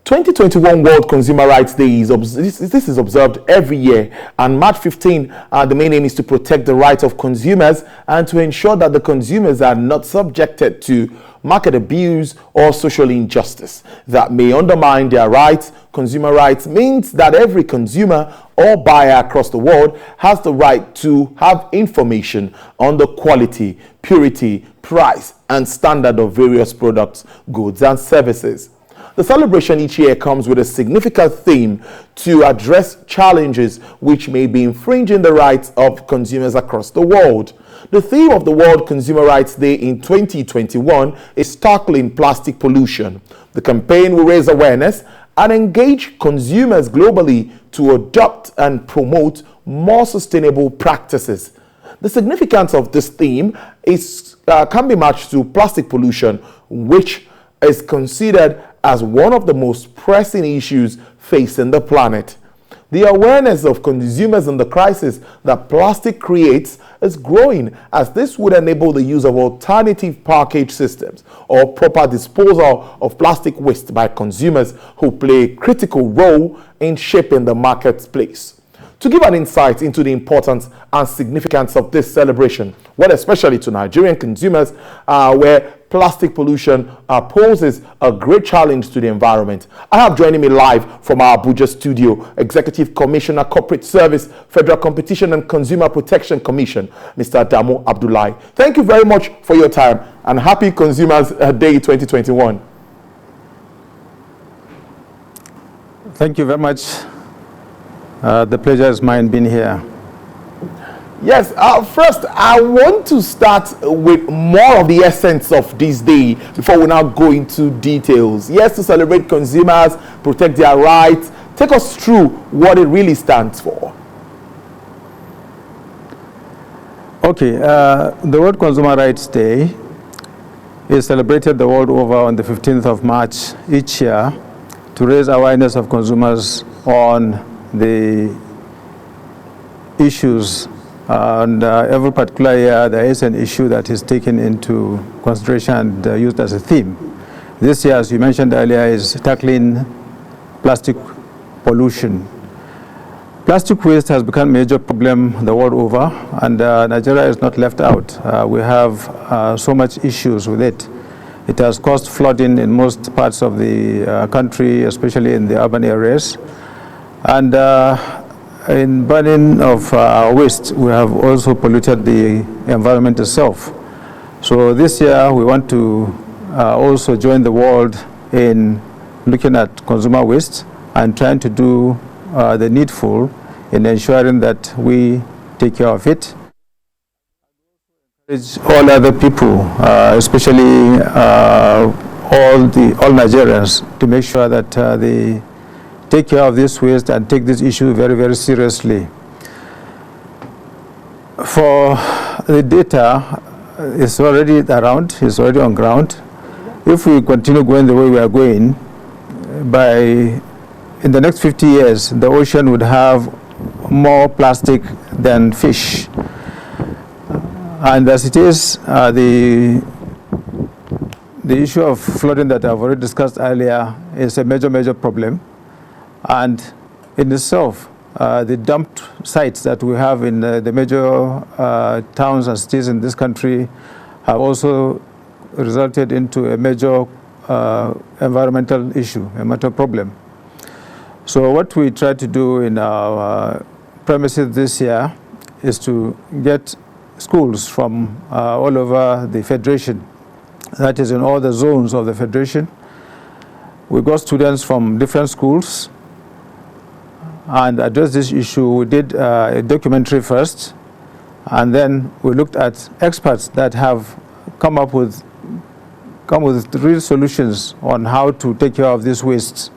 2021 World Consumer Rights Day this is observed every year, and March 15, the main aim is to protect the rights of consumers and to ensure that the consumers are not subjected to market abuse or social injustice that may undermine their rights. Consumer rights means that every consumer or buyer across the world has the right to have information on the quality, purity, price, and standard of various products, goods, and services. The celebration each year comes with a significant theme to address challenges which may be infringing the rights of consumers across the world. The theme of the World Consumer Rights Day in 2021 is tackling plastic pollution. The campaign will raise awareness and engage consumers globally to adopt and promote more sustainable practices. The significance of this theme can be matched to plastic pollution, which is considered as one of the most pressing issues facing the planet. The awareness of consumers in the crisis that plastic creates is growing, as this would enable the use of alternative package systems or proper disposal of plastic waste by consumers who play a critical role in shaping the marketplace. To give an insight into the importance and significance of this celebration, well, especially to Nigerian consumers, where plastic pollution poses a great challenge to the environment, I have joining me live from our Abuja studio, Executive Commissioner, Corporate Service, Federal Competition and Consumer Protection Commission, Mr. Adamu Abdullahi. Thank you very much for your time, and happy Consumers Day 2021. Thank you very much. The pleasure is mine being here. Yes, first I want to start with more of the essence of this day before we now go into details. Yes, to celebrate consumers, protect their rights. Take us through what it really stands for. Okay, the World Consumer Rights Day is celebrated the world over on the 15th of March each year to raise awareness of consumers on the issues, and every particular year there is an issue that is taken into consideration and used as a theme. This year, as you mentioned earlier, is tackling plastic pollution. Plastic waste has become a major problem the world over, and Nigeria is not left out. We have so much issues with it. It has caused flooding in most parts of the country, especially in the urban areas. And in burning of waste, we have also polluted the environment itself. So this year, we want to also join the world in looking at consumer waste and trying to do the needful in ensuring that we take care of it. Encourage all other people, especially all Nigerians, to make sure that they take care of this waste and take this issue very, very seriously. For the data, it's already around, it's already on ground. If we continue going the way we are going, in the next 50 years, the ocean would have more plastic than fish. And as it is, the issue of flooding that I've already discussed earlier is a major, major problem. And in itself, the dumped sites that we have in the major towns and cities in this country have also resulted into a major environmental issue, a major problem. So what we try to do in our premises this year is to get schools from all over the Federation, that is in all the zones of the Federation. We got students from different schools and address this issue. We did a documentary first, and then we looked at experts that have come with real solutions on how to take care of these wastes.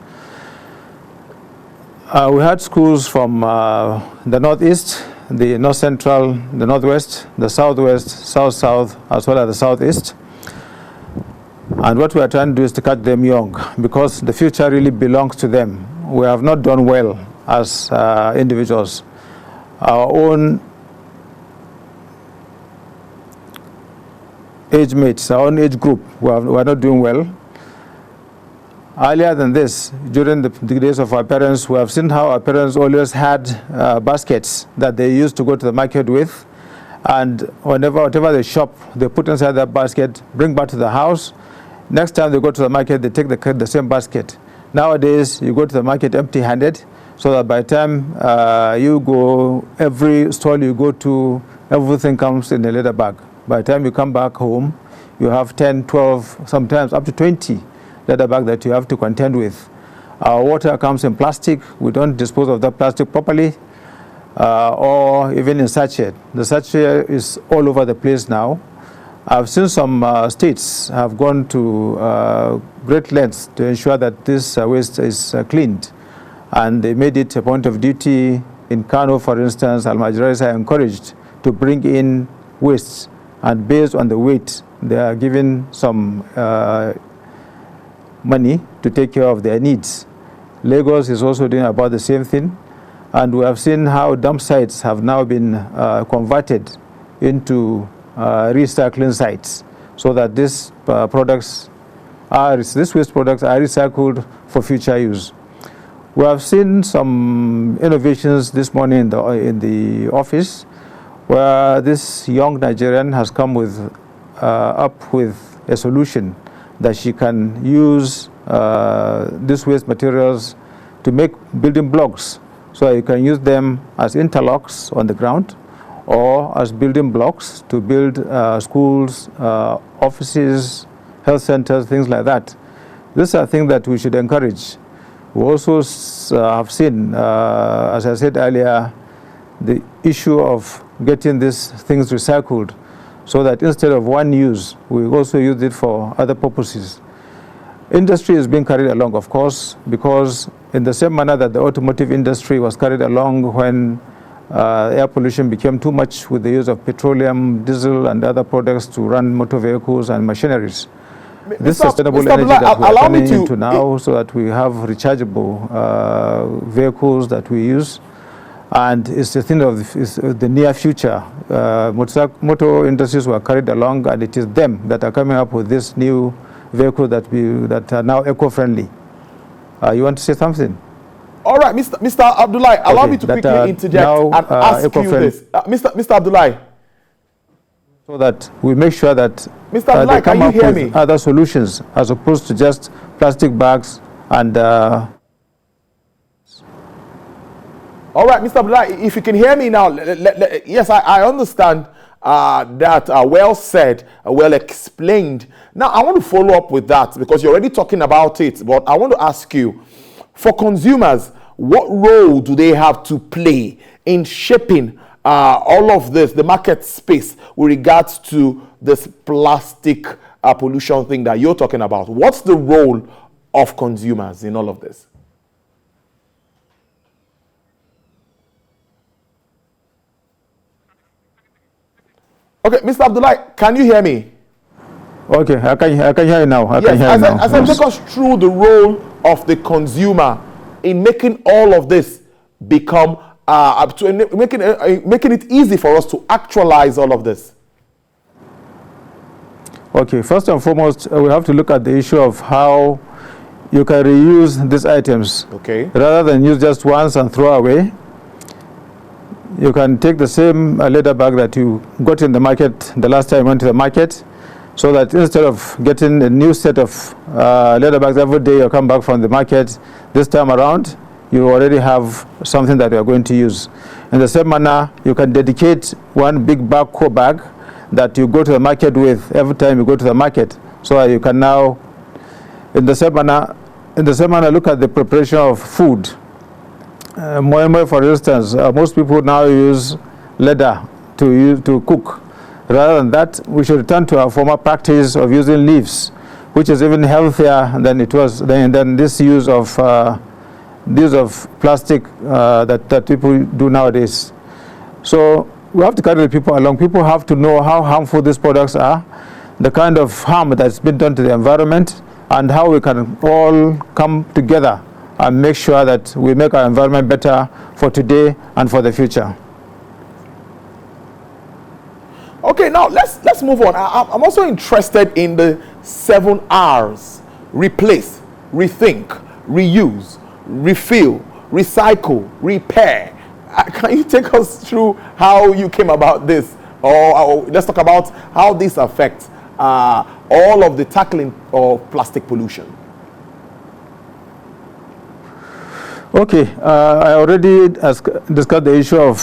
We had schools from the Northeast, the North Central, the Northwest, the Southwest, South-South, as well as the Southeast. And what we are trying to do is to catch them young, because the future really belongs to them. We have not done well as individuals. Our own age mates, our own age group, we are not doing well. Earlier than this, during the days of our parents, we have seen how our parents always had baskets that they used to go to the market with. And whatever they shop, they put inside that basket, bring back to the house. Next time they go to the market, they take the same basket. Nowadays, you go to the market empty-handed, so that by the time you go, every stall you go to, everything comes in a leather bag. By the time you come back home, you have 10, 12, sometimes up to 20 leather bag that you have to contend with. Our water comes in plastic. We don't dispose of that plastic properly, or even in sachet. The sachet is all over the place now. I've seen some states have gone to great lengths to ensure that this waste is cleaned, and they made it a point of duty. In Kano, for instance, Almajiris are encouraged to bring in waste, and based on the weight, they are given some money to take care of their needs. Lagos is also doing about the same thing, and we have seen how dump sites have now been converted into recycling sites, so that these waste products are recycled for future use. We have seen some innovations this morning in the office, where this young Nigerian has come up with a solution that she can use these waste materials to make building blocks. So you can use them as interlocks on the ground, or as building blocks to build schools, offices, health centers, things like that. These are things that we should encourage. We also have seen, as I said earlier, the issue of getting these things recycled, so that instead of one use, we also use it for other purposes. Industry is being carried along, of course, because in the same manner that the automotive industry was carried along when air pollution became too much with the use of petroleum, diesel, and other products to run motor vehicles and machineries. This sustainable energy that we are turning into now, so that we have rechargeable vehicles that we use, and it's a thing of the near future. Motor industries were carried along, and it is them that are coming up with this new vehicle that are now eco-friendly. You want to say something? All right, Mr. Abdullahi, allow me to quickly interject and ask you this. Mr. Abdullahi. So that we make sure that Mr. Abdullahi, they come can you up hear with me? other solutions, as opposed to just plastic bags and... All right, Mr. Abdullahi, if you can hear me now, yes, I understand that well said, well explained. Now, I want to follow up with that, because you're already talking about it, but I want to ask you, for consumers, what role do they have to play in shaping all of this, the market space, with regards to this plastic pollution thing that you're talking about? What's the role of consumers in all of this? Okay, Mr. Abdullahi, can you hear me? Okay, I can hear you now. As I take us through the role of the consumer in making all of this become, making it easy for us to actualize all of this. Okay, first and foremost, we have to look at the issue of how you can reuse these items. Okay. Rather than use just once and throw away, you can take the same leather bag that you got in the market the last time you went to the market, so that instead of getting a new set of leather bags every day you come back from the market, this time around you already have something that you are going to use. In the same manner, you can dedicate one big backhoe bag that you go to the market with every time you go to the market, so that you can now, in the same manner, look at the preparation of food. More, for instance, most people now use leather to cook. Rather than that, we should return to our former practice of using leaves, which is even healthier than it was than this use of plastic that people do nowadays. So we have to carry the people along. People have to know how harmful these products are, the kind of harm that's been done to the environment, and how we can all come together and make sure that we make our environment better for today and for the future. Okay, now let's move on. I'm also interested in the 7 R's. Replace, rethink, reuse, refill, recycle, repair. Can you take us through how you came about this? Or let's talk about how this affects all of the tackling of plastic pollution. Okay, I already discussed the issue of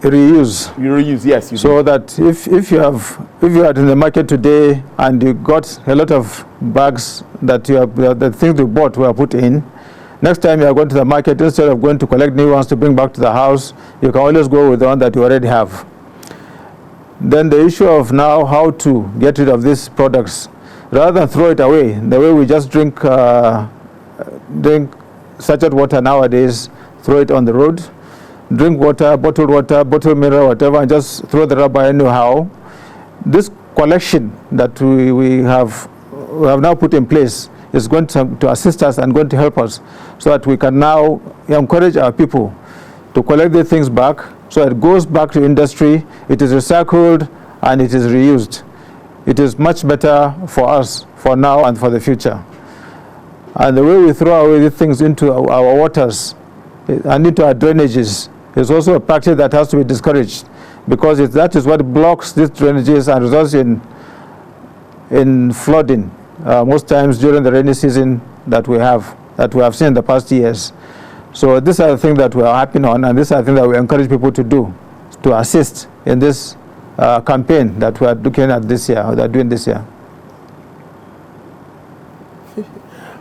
reuse. Reuse, yes. You so that if you are in the market today and you got a lot of bags that the things you bought were put in, next time you are going to the market, instead of going to collect new ones to bring back to the house, you can always go with the one that you already have. Then the issue of now how to get rid of these products, rather than throw it away, the way we just drink sachet water nowadays, throw it on the road, drink water, bottled mineral, whatever, and just throw the rubber anyhow. This collection that we have now put in place is going to assist us and going to help us so that we can now encourage our people to collect the things back, so it goes back to industry, it is recycled, and it is reused. It is much better for us for now and for the future. And the way we throw away these things into our waters and into our drainages is also a practice that has to be discouraged, because that is what blocks these drainages and results in flooding most times during the rainy season that we have seen in the past years. So these are the things that we are happy on, and these are the things that we encourage people to do, to assist in this campaign that we are looking at this year, or that doing this year.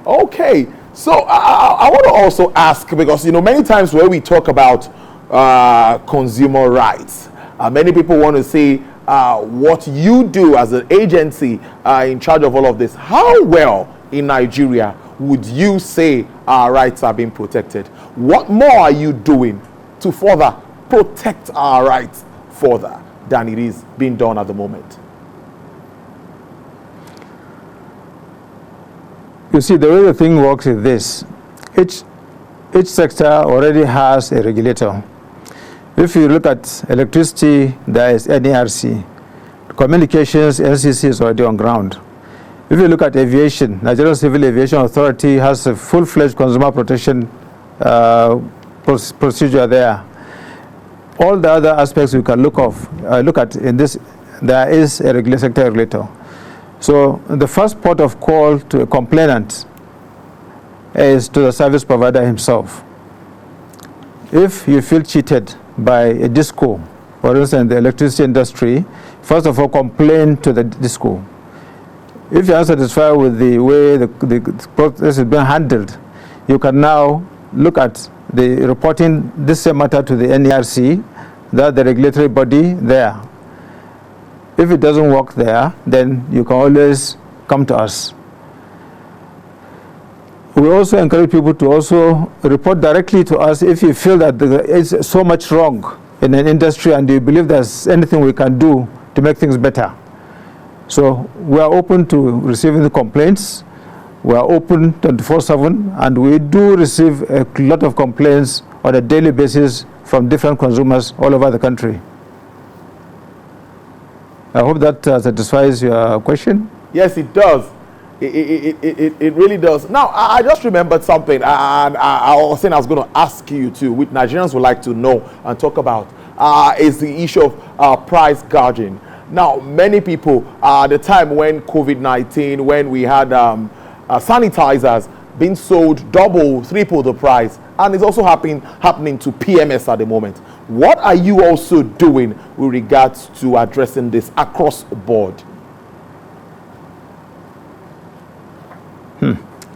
Okay, so I want to also ask, because many times when we talk about consumer rights, many people want to say what you do as an agency in charge of all of this. How well in Nigeria would you say our rights are being protected? What more are you doing to further protect our rights further than it is being done at the moment? You see, the way the thing works is this. Each sector already has a regulator. If you look at electricity, there is NERC. Communications, NCC is already on ground. If you look at aviation, Nigerian Civil Aviation Authority has a full-fledged consumer protection procedure there. All the other aspects we can look at in this, there is a sector regulator. So the first port of call to a complainant is to the service provider himself. If you feel cheated by a disco, for instance, the electricity industry, first of all, complain to the disco. If you are satisfied with the way the process is being handled, you can now look at reporting this same matter to the NERC, that's the regulatory body there. If it doesn't work there, then you can always come to us. We also encourage people to also report directly to us if you feel that there is so much wrong in an industry and you believe there's anything we can do to make things better. So we are open to receiving the complaints. We are open 24/7, and we do receive a lot of complaints on a daily basis from different consumers all over the country. I hope that satisfies your question. Yes, it does. It really does. Now, I just remembered something, and I was saying I was going to ask you too, which Nigerians would like to know and talk about, is the issue of price gouging. Now, many people, at the time when COVID-19, when we had sanitizers being sold double, triple the price, and it's also happening to PMS at the moment. What are you also doing with regards to addressing this across the board?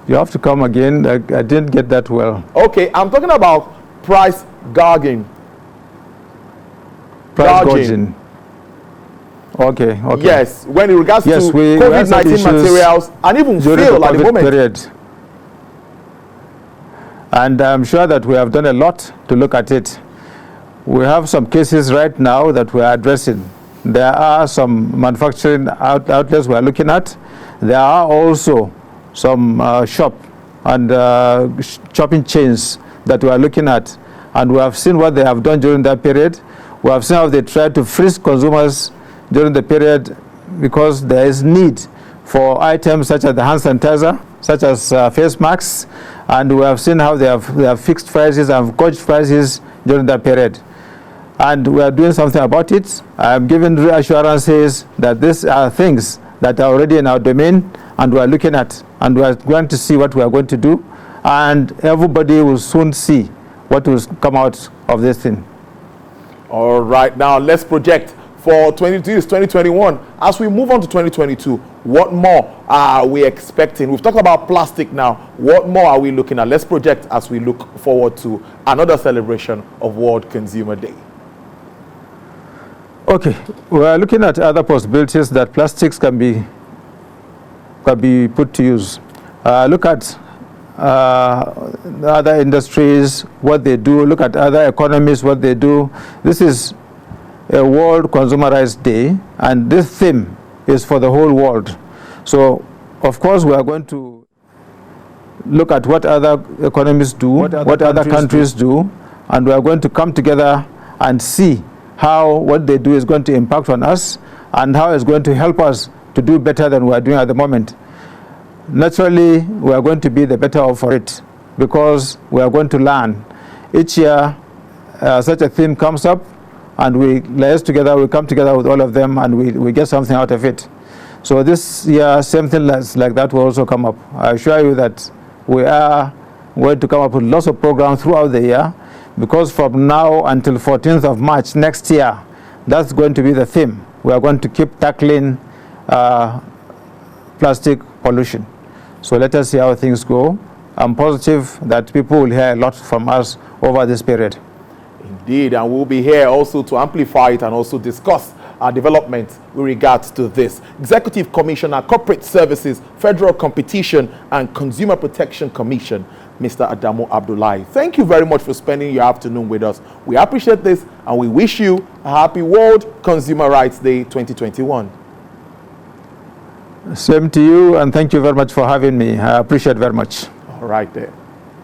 You have to come again. I didn't get that well. Okay, I'm talking about price gouging. Price gouging. Okay. Yes, when in regards to COVID-19 materials and even fuel at the moment. Period. And I'm sure that we have done a lot to look at it. We have some cases right now that we are addressing. There are some manufacturing outlets we are looking at. There are also some shop and shopping chains that we are looking at. And we have seen what they have done during that period. We have seen how they tried to freeze consumers during the period because there is need for items such as the hand sanitizer, such as face masks, and we have seen how they have fixed prices and gouged prices during that period. And we are doing something about it. I am giving reassurances that these are things that are already in our domain, and we are looking at, and we are going to see what we are going to do, and everybody will soon see what will come out of this thing. All right, now let's project for 2021. As we move on to 2022, what more are we expecting? We've talked about plastic now. What more are we looking at? Let's project as we look forward to another celebration of World Consumer Day. Okay, we are looking at other possibilities that plastics can be put to use. Look at other industries, what they do. Look at other economies, what they do. This is a World Consumer Rights Day, and this theme is for the whole world. So, of course, we are going to look at what other economies do, what other countries do, and we are going to come together and see how what they do is going to impact on us and how it's going to help us to do better than we are doing at the moment. Naturally, we are going to be the better off for it because we are going to learn. Each year, such a theme comes up, and we liaise together, we come together with all of them, and we get something out of it. So this year, same thing like that will also come up. I assure you that we are going to come up with lots of programs throughout the year, because from now until 14th of March next year, that's going to be the theme. We are going to keep tackling plastic pollution. So let us see how things go. I'm positive that people will hear a lot from us over this period. Indeed, and we'll be here also to amplify it and also discuss our developments with regards to this. Executive Commissioner, Corporate Services, Federal Competition and Consumer Protection Commission, Mr. Adamu Abdullahi. Thank you very much for spending your afternoon with us. We appreciate this, and we wish you a happy World Consumer Rights Day 2021. Same to you, and thank you very much for having me. I appreciate very much. All right there.